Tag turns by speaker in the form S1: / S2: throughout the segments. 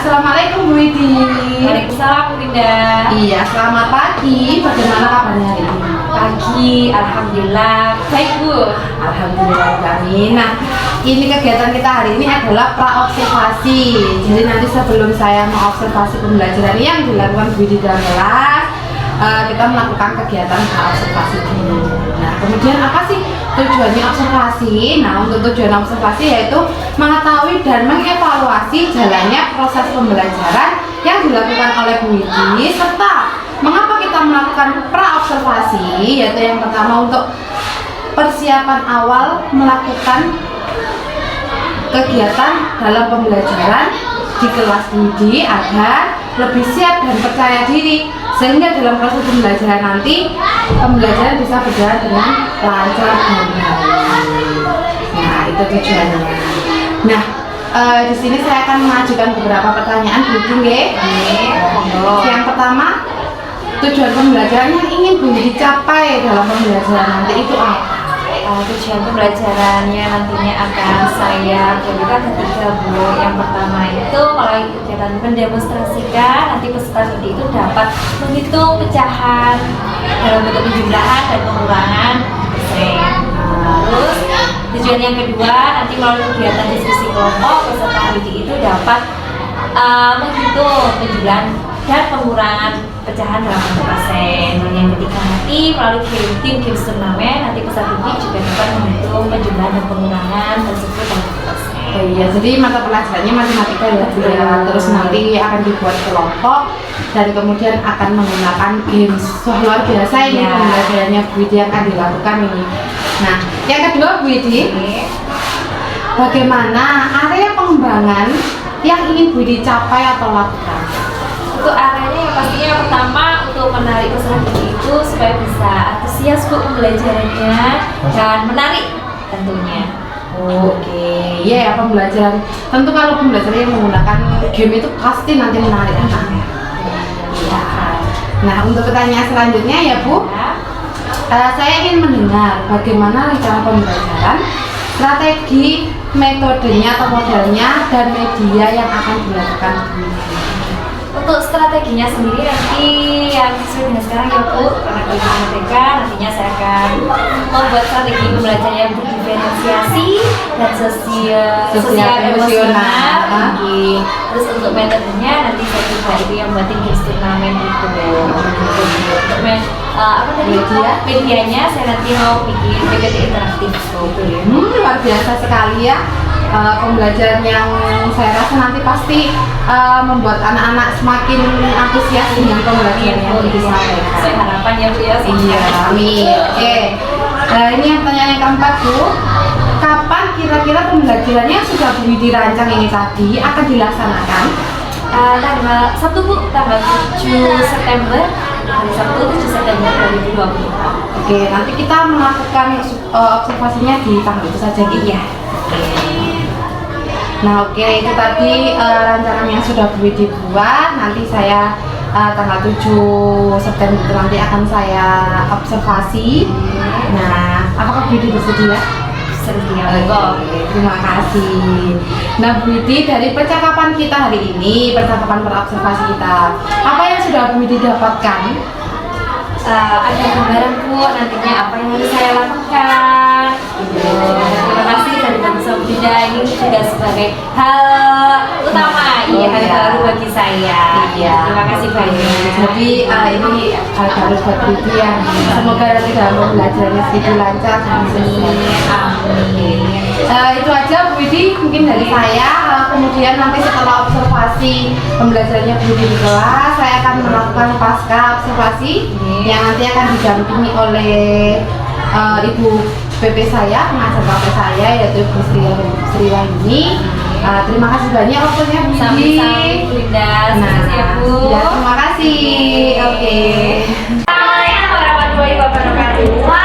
S1: Assalamualaikum Bu Widi.
S2: Waalaikumsalam Bu Dinda.
S1: Iya, selamat pagi. Bagaimana kabarnya hari ini?
S2: Pagi, alhamdulillah baik Bu.
S1: Alhamdulillah, amin. Nah, ini kegiatan kita hari ini adalah pra-observasi. Jadi nanti sebelum saya mengobservasi pembelajaran yang dilakukan Bu Widi dalam kelas, kita melakukan kegiatan pra-observasi dulu. Nah, kemudian apa sih tujuannya observasi? Nah, untuk tujuan observasi yaitu mengetahui dan mengevaluasi jalannya proses pembelajaran yang dilakukan oleh Bu Widi, serta mengapa kita melakukan pra-observasi, yaitu yang pertama untuk persiapan awal melakukan kegiatan dalam pembelajaran di kelas Bu Widi agar lebih siap dan percaya diri, sehingga dalam proses pembelajaran nanti pembelajaran bisa berjalan dengan lancar dan baik. Nah, itu tujuannya. Nah, di sini saya akan mengajukan beberapa pertanyaan Bu Widi. Yang pertama, tujuan pembelajaran yang ingin Bu Widi capai dalam pembelajaran nanti itu apa?
S2: Tujuan pembelajarannya nantinya akan saya berikan ketiga Bu. Yang pertama itu kalau kegiatan mendemonstrasikan, nanti peserta studi itu dapat menghitung pecahan dalam bentuk penjumlahan dan pengurangan persen. Terus tujuan yang kedua, nanti melalui kegiatan diskusi kelompok, peserta studi itu dapat menghitung penjumlahan dan pengurangan pecahan dalam bentuk persen. Dan yang ketiga nanti melalui game turnamen, nanti peserta didik juga dapat menghitung penjumlahan dan pengurangan tersebut dalam bentuk persen.
S1: Oh iya, jadi mata pelajarannya matematika ya Bu ya. Terus nanti akan dibuat kelompok dan kemudian akan menggunakan games. Wah, luar biasa ini pembelajarannya Bu Widi yang akan dilakukan ini. Nah, yang kedua Bu Widi, bagaimana area pengembangan yang ingin Bu Widi capai atau lakukan?
S2: Untuk areanya yang pastinya yang pertama untuk menarik peserta didik itu supaya bisa antusias Bu pembelajarannya dan menarik tentunya.
S1: Oke, ya pembelajaran. Tentu kalau pembelajaran yang menggunakan game itu pasti nanti menarik anak. Iya. Nah, untuk pertanyaan selanjutnya ya Bu, saya ingin mendengar bagaimana rencana pembelajaran, strategi, metodenya atau modelnya, dan media yang akan dilakukan.
S2: Untuk strateginya sendiri nanti yang sesuai dengan sekarang ya Bu, karena kita merdeka, nantinya saya akan membuat strategi pembelajaran yang berdiferensiasi dan sosial emosional. Terus untuk metodenya nanti saya coba itu yang buatin games turnamen itu. Untuk medianya saya nanti mau bikin PPT interaktif.
S1: Luar biasa sekali ya. Pembelajaran yang saya rasa nanti pasti membuat anak-anak semakin antusias dengan pembelajaran yang disampaikan.
S2: Saya harapan ya Bu ya.
S1: Iya, amin. Oke. Ini yang pertanyaan yang keempat Bu. Kapan kira-kira pembelajaran yang sudah Bu Widi rancang ini tadi akan dilaksanakan?
S2: Tanggal Sabtu Bu, tanggal 7 September. Hari Sabtu 7 September 2020.
S1: Oke, nanti kita melakukan observasinya di tanggal itu saja gitu.
S2: Iya.
S1: Nah, oke, itu tadi rancangan yang sudah Bu Widi buat. Nanti saya tanggal 7 September itu nanti akan saya observasi. Nah, apakah Bu Widi bersedia?
S2: Bersedia.
S1: Oke, terima kasih. Nah, Bu Widi, dari percakapan kita hari ini, percakapan perobservasi kita, apa yang sudah Bu Widi dapatkan?
S2: Ada gambaran Bu nantinya apa yang harus saya lakukan. Terima kasih dari Bangsa Bunda, ini juga sebagai hal utama, hal baru bagi saya. Terima kasih banyak.
S1: Jadi ini hal baru buat Bu Widi ya. Semoga nanti dalam pembelajarannya sedikit lancar. Amin. Itu aja Bu Widi mungkin dari saya. Kemudian nanti setelah observasi pembelajarannya Bu Widi di kelas, saya akan melakukan pasca observasi yang nanti akan didampingi oleh Ibu PP saya, pengajar PP saya, yaitu Ibu Sri Wahyuni. Terima kasih banyak waktunya Bu Widi.
S2: Sama-sama Bu Dinda. Ya Bu.
S1: Ya, terima kasih. Oke.
S2: Assalamualaikum warahmatullahi wabarakatuh.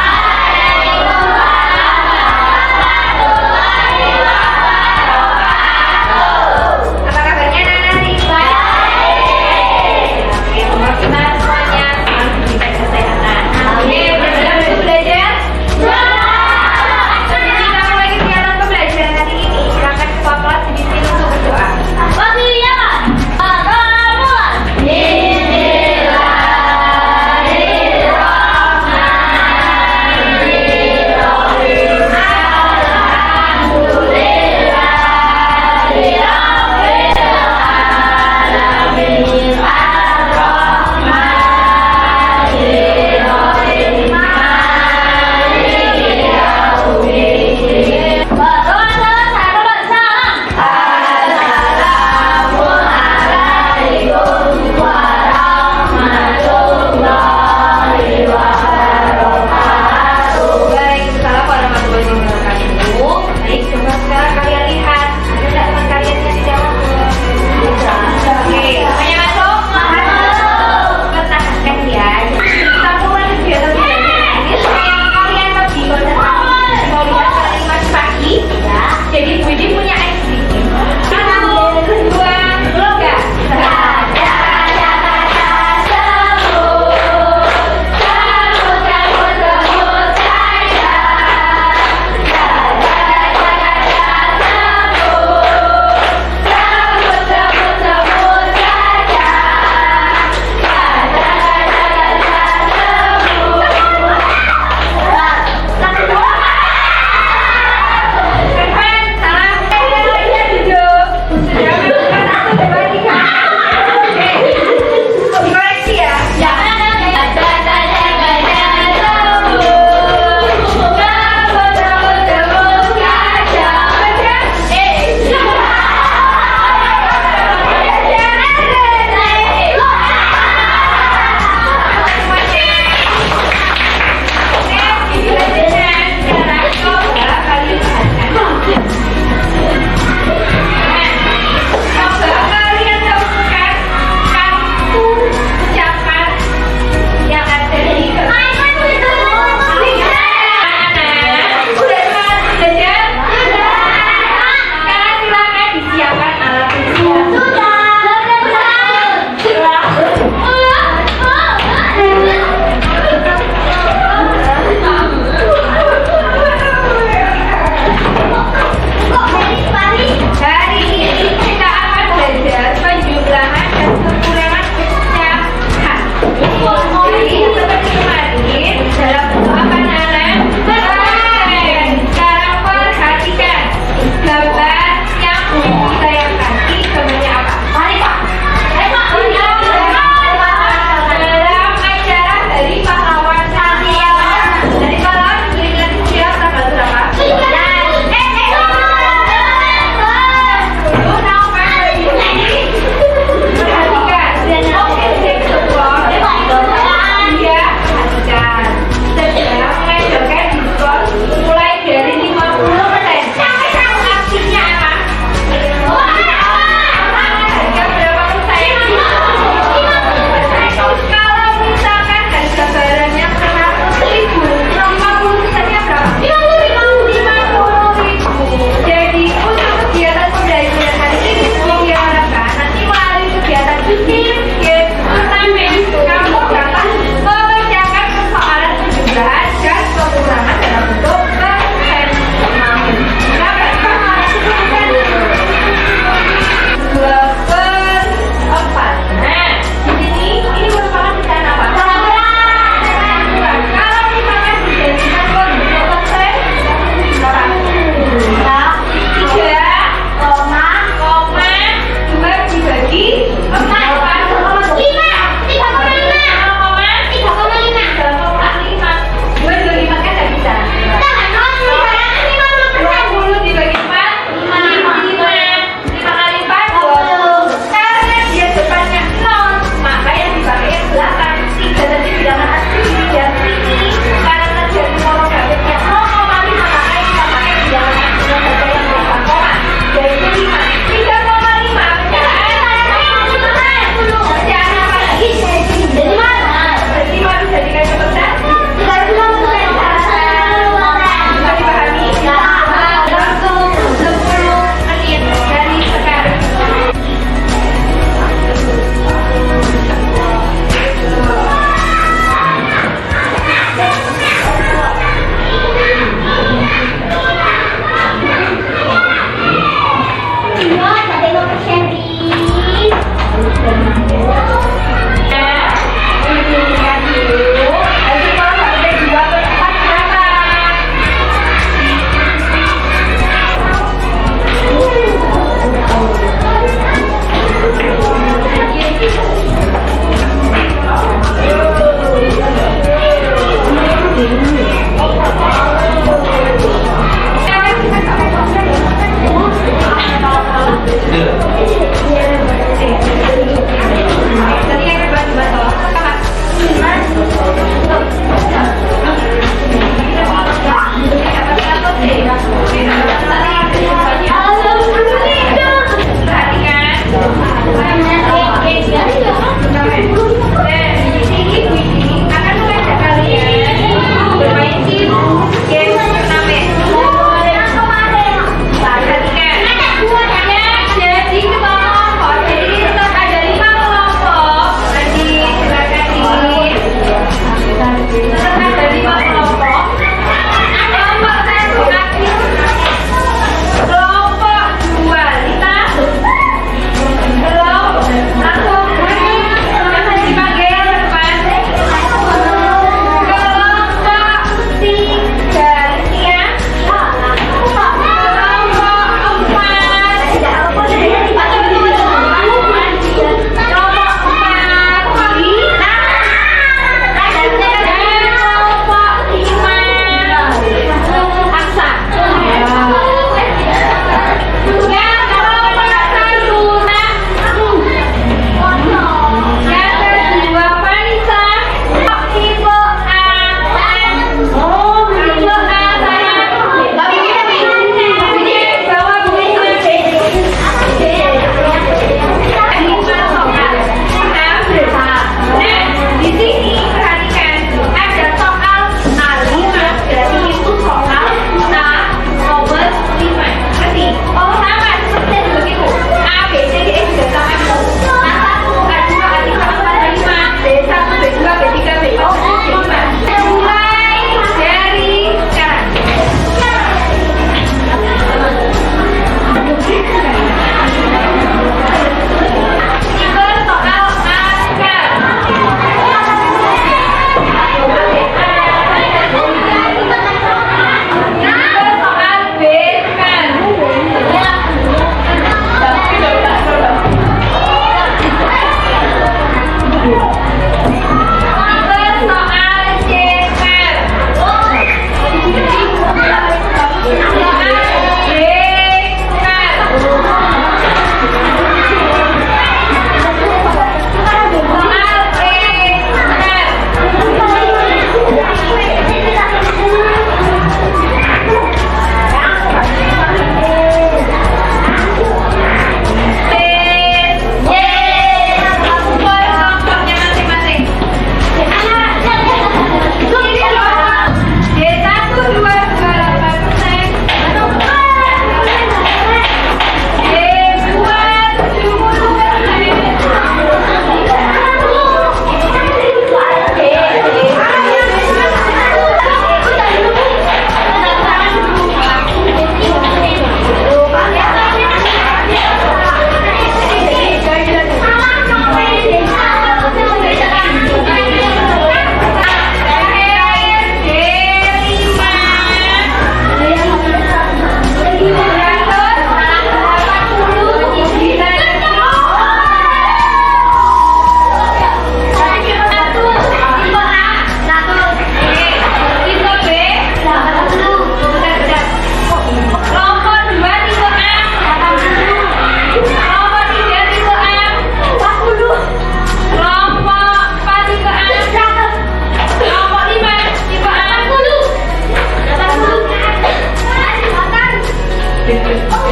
S2: Kelompok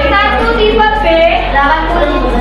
S2: 1 tipe B 80.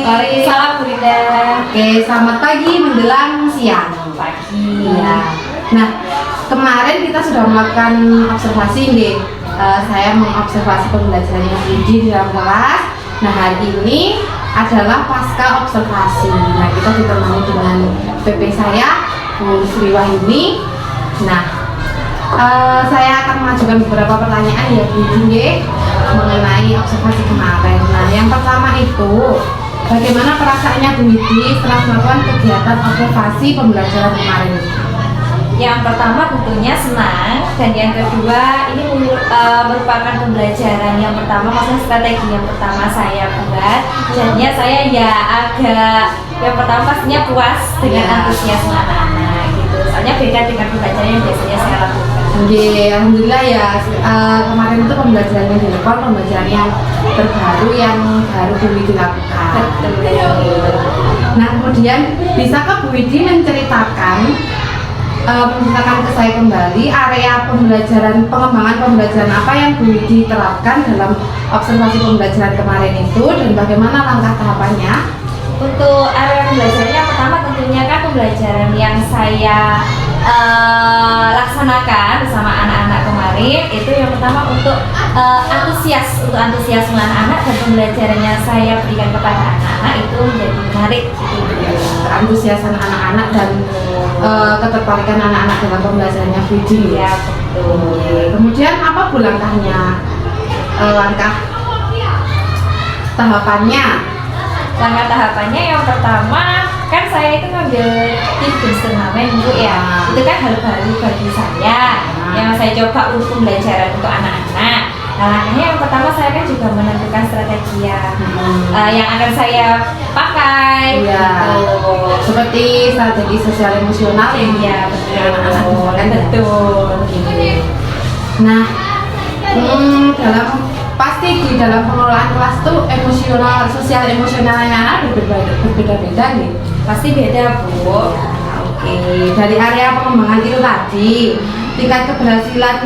S1: Waalaikumsalam Bu Dinda. Oke, selamat pagi menjelang siang.
S2: Pagi.
S1: Iya. Nah, kemarin kita sudah melakukan observasi nih saya mengobservasi pembelajaran Ibu Widi di dalam kelas. Nah, hari ini adalah pasca observasi. Nah, kita ditemani dengan PP saya, Bu Sri Wahyuni. Nah, saya akan mengajukan beberapa pertanyaan ya Bu Widi mengenai observasi kemarin. Nah, yang pertama itu, bagaimana perasaannya Bu Widi setelah melakukan kegiatan observasi pembelajaran kemarin?
S2: Yang pertama tentunya senang, dan yang kedua ini merupakan pembelajaran yang pertama, maksudnya strategi yang pertama saya buat. Jadinya saya ya agak, yang pertama pastinya puas dengan antusiasme anak-anak gitu. Soalnya beda dengan pembelajaran yang biasanya saya lakukan.
S1: Oke, alhamdulillah ya, kemarin itu pembelajaran yang dilakukan pembelajaran yang terbaru yang baru Bu Widi lakukan.
S2: Betul.
S1: Nah, kemudian bisakah Bu Widi menceritakan ke saya kembali area pembelajaran, pengembangan pembelajaran apa yang Bu Widi terapkan dalam observasi pembelajaran kemarin itu, dan bagaimana langkah tahapannya?
S2: Untuk area pembelajarannya yang pertama tentunya kan pembelajaran yang saya laksanakan bersama anak-anak kemarin itu yang pertama untuk antusiasme anak-anak, dan pembelajarannya saya berikan kepada anak-anak itu menjadi menarik gitu.
S1: Antusiasan anak-anak dan ketertarikan anak-anak dalam pembelajarannya Bu Widi.
S2: Ya, betul.
S1: Kemudian apa Bu langkahnya? Langkah tahapannya?
S2: Langkah tahapannya yang pertama kan saya itu ngambil tim turnamen Bu ya. Itu kan hal baru bagi saya yang saya coba untuk pembelajaran untuk anak-anak. Nah, langkahnya yang pertama saya kan juga menentukan strategi yang akan saya pakai gitu.
S1: Seperti strategi sosial emosional yang
S2: betul.
S1: Betul. Nah, pasti di dalam pengelolaan kelas tuh emosional, sosial emosionalnya anak berbeda-beda nih.
S2: Pasti beda Bu.
S1: Oke, dari area pengembangan itu tadi, tingkat keberhasilan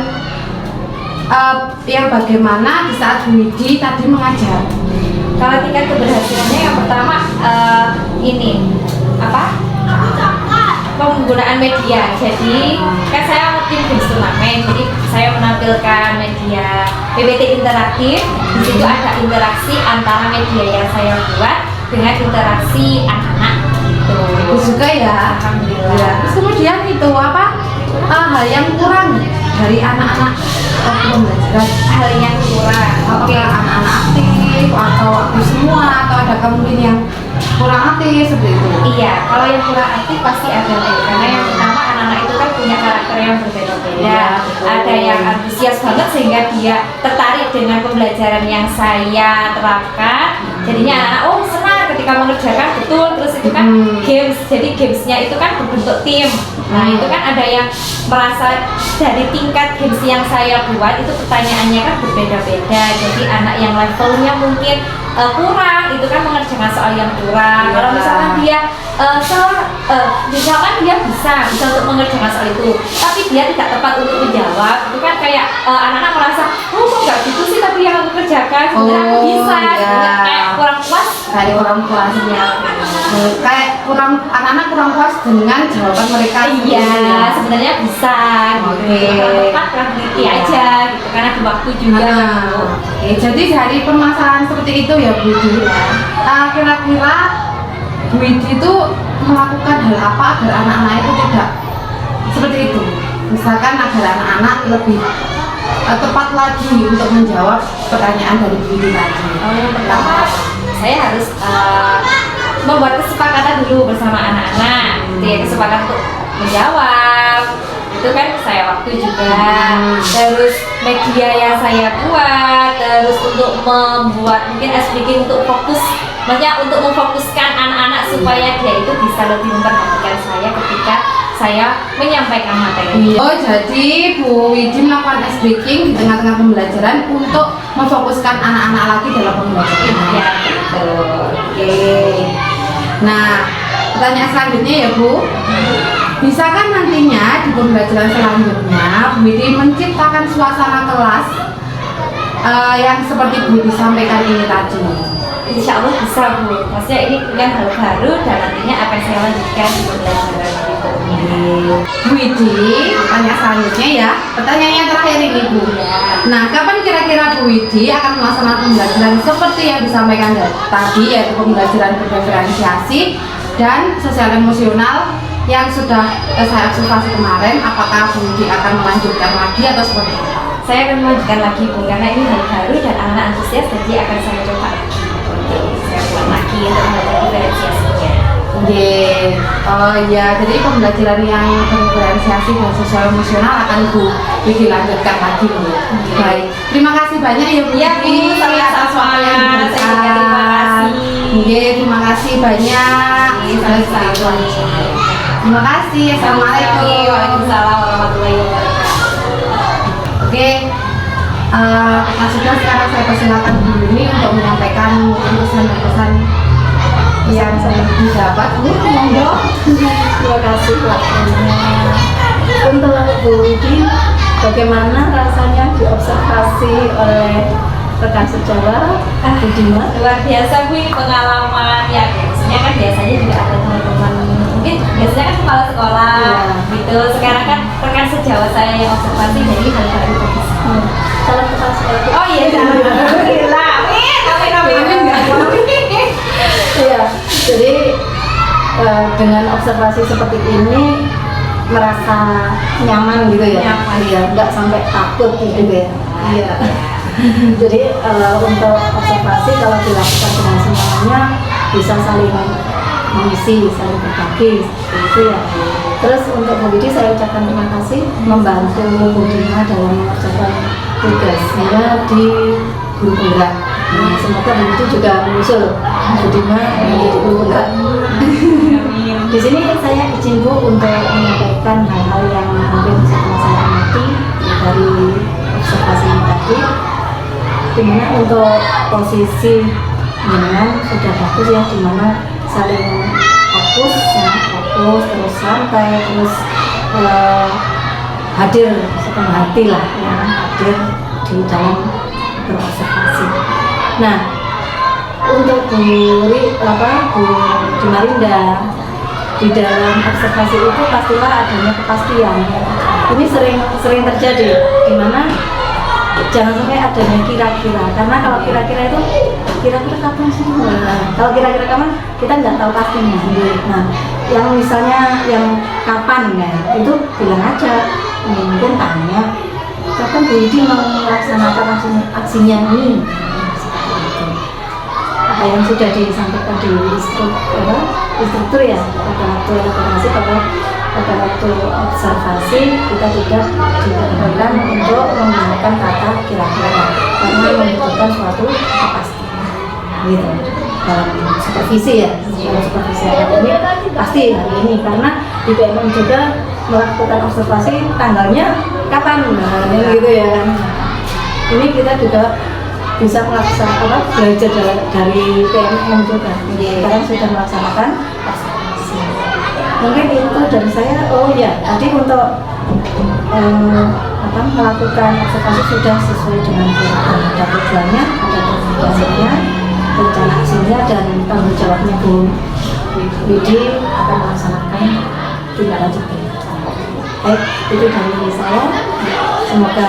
S1: yang bagaimana di saat Bu Widi tadi mengajar?
S2: Kalau tingkat keberhasilannya yang pertama ini apa? Penggunaan media. Jadi kan saya tim turnamen, jadi saya menampilkan media PPT interaktif. Di situ ada interaksi antara media yang saya buat dengan interaksi anak-anak gitu.
S1: Bagus juga ya.
S2: Alhamdulillah.
S1: Terus kemudian itu apa? Hal yang kurang dari anak-anak waktu pembelajaran?
S2: Hal yang kurang.
S1: Apakah anak-anak aktif atau aktif semua, atau ada kemungkinan yang kurang aktif seperti itu?
S2: Iya, kalau yang kurang aktif pasti ada Bu, karena yang pertama anak-anak itu kan punya karakter yang berbeda-beda. Ada yang antusias banget sehingga dia tertarik dengan pembelajaran yang saya terapkan. Jadinya anak-anak senang ketika mengerjakan betul. Terus itu kan games, jadi gamesnya itu kan berbentuk tim. Nah, itu kan ada yang merasa dari tingkat games yang saya buat itu pertanyaannya kan berbeda-beda. Jadi anak yang levelnya mungkin kurang, itu kan mengerjakan soal yang kurang. Kalau misalkan dia misalkan dia bisa untuk mengerjakan soal itu, tapi dia tidak tepat untuk menjawab, itu kan kayak anak-anak merasa, kok nggak gitu sih, tapi yang aku kerjakan sebenarnya aku bisa, kayak kurang puas.
S1: Kayak kurang puas ya. Kayak anak-anak kurang puas dengan jawaban mereka.
S2: Iya, sebenarnya bisa.
S1: Oke.
S2: Kurang tepat, kurang teliti aja, gitu. Karena di waktu juga.
S1: Oke, jadi dari permasalahan seperti itu ya Bu Widi. Kira-kira Bu Widi itu melakukan hal apa agar anak-anak itu tidak seperti itu? Misalkan agar anak-anak lebih tepat lagi untuk menjawab pertanyaan dari Bu Widi tadi.
S2: Yang pertama, saya harus membuat kesepakatan dulu bersama anak-anak. Kesepakatan untuk menjawab. Itu kan saya waktu juga. Terus media yang saya buat, terus untuk membuat mungkin speaking untuk fokus, maksudnya untuk memfokuskan anak-anak supaya dia itu bisa lebih memperhatikan saya ketika saya menyampaikan materi.
S1: Oh, jadi Bu Widi melakukan ice breaking di tengah-tengah pembelajaran untuk memfokuskan anak-anak lagi dalam pembelajaran.
S2: Ya, betul.
S1: Oke. Nah, pertanyaan selanjutnya ya Bu, bisakah nantinya di pembelajaran selanjutnya Bu Widi menciptakan suasana kelas yang seperti Bu disampaikan ini tadi?
S2: insya Allah bisa Bu. Maksudnya ini yang hal baru dan nantinya akan saya lanjutkan di pembelajaran itu.
S1: Bu Widi, tanya selanjutnya ya. Pertanyaannya terakhir ini Bu. Nah, kapan kira-kira Bu Widi akan melaksanakan pembelajaran seperti yang disampaikan tadi, yaitu pembelajaran berdiferensiasi dan sosial emosional yang sudah saya observasi kemarin? Apakah Bu Widi akan melanjutkan lagi atau seperti apa?
S2: Saya akan melanjutkan lagi Bu, karena ini hal baru dan anak-anak antusias, jadi akan saya coba lagi. Saya buat lagi untuk belajar diferensiasinya.
S1: Oh iya, jadi pembelajaran yang berdiferensiasi dan sosial emosional akan Bu Widi lanjutkan lagi Bu. Baik, terima kasih banyak ya Bu
S2: Iya Bu,
S1: Widi atas
S2: sama-sama.
S1: waktu yang
S2: Saya juga
S1: diberikan.
S2: terima kasih.
S1: Terima kasih banyak. Terima kasih. Assalamualaikum.
S2: Waalaikumsalam warahmatullahi wabarakatuh.
S1: Oke, maksudnya sekarang saya persilakan Bu Yuni untuk menyampaikan pesan dan pesan yang saya dapat. Bu, monggo.
S3: Terima kasih waktunya. Untuk Bu Widi, bagaimana rasanya diobservasi oleh rekan sejawat Budiman?
S2: Luar biasa Bu, ini pengalaman ya. Biasanya kan biasanya juga ada teman-teman, mungkin biasanya kan kepala sekolah gitu. Sekarang kan rekan sejawat saya yang observasi, jadi hal baru itu bisa.
S3: Salam kepala sekolah.
S2: Oh iya, jangan. Alhamdulillah. Amin.
S3: Iya, jadi dengan observasi seperti ini merasa nyaman gitu ya.
S2: Nyaman.
S3: Iya, nggak sampai takut gitu ya. Iya. Jadi untuk observasi kalau dilakukan dengan semuanya bisa saling mengisi, saling berbagi seperti itu ya. Terus untuk Bu Widi saya ucapkan terima kasih membantu Bu Dina dalam mengerjakan tugasnya di guru penggerak. Nah, semoga Bu Widi juga menyusul Bu Dina menjadi guru penggerak. Di sini saya izin Bu untuk menyampaikan hal-hal yang mungkin setelah saya amati dari observasi ini tadi. Dimana untuk posisi dengan sudah bagus ya, dimana saling fokus terus santai terus hadir setengah hati lah ya, hadir di dalam berobservasi. Nah, untuk Bu Dimarinda di dalam observasi itu pastilah adanya kepastian. Ini sering terjadi, dimana jangan sampai adanya kira-kira, karena kalau kira-kira itu kira-kira kapan sih? Nah, kalau kira-kira kapan kita nggak tahu pastinya. Nah, yang misalnya yang kapan ya itu bilang aja, mungkin tanya kapan Bu Widi mau melaksanakan aksinya ini. Apa yang sudah disampaikan di instruktur ya pada waktu elaborasi, pada waktu observasi kita tidak diperbolehkan untuk menggunakan kata kira-kira karena membutuhkan suatu kepastian gitu dalam supervisi ya. Dalam supervisi ini pasti hari ini, karena di BMM juga melakukan observasi tanggalnya kapan, nah gitu ya. Ini kita juga bisa melaksanakan belajar dari PMM juga. Sekarang sudah melaksanakan observasi. Mungkin itu dari saya. Oh ya, tadi untuk melakukan observasi sudah sesuai dengan ada tujuannya, ada tujuannya, rencana aksinya dan tanggung jawabnya Bu Widi akan melaksanakan tindak lanjut. Baik, itu dari saya. Semoga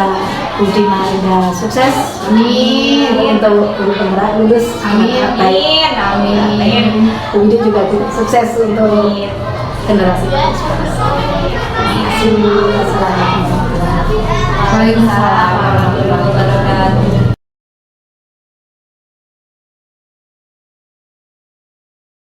S3: Bu Dimarinda sukses.
S2: Amin.
S3: Untuk guru penggerak lulus.
S2: Amin. Amin.
S3: Bu Widi juga sukses untuk generasi. Terima kasih. Assalamualaikum.
S1: Waalaikumsalam warahmatullahi wabarakatuh.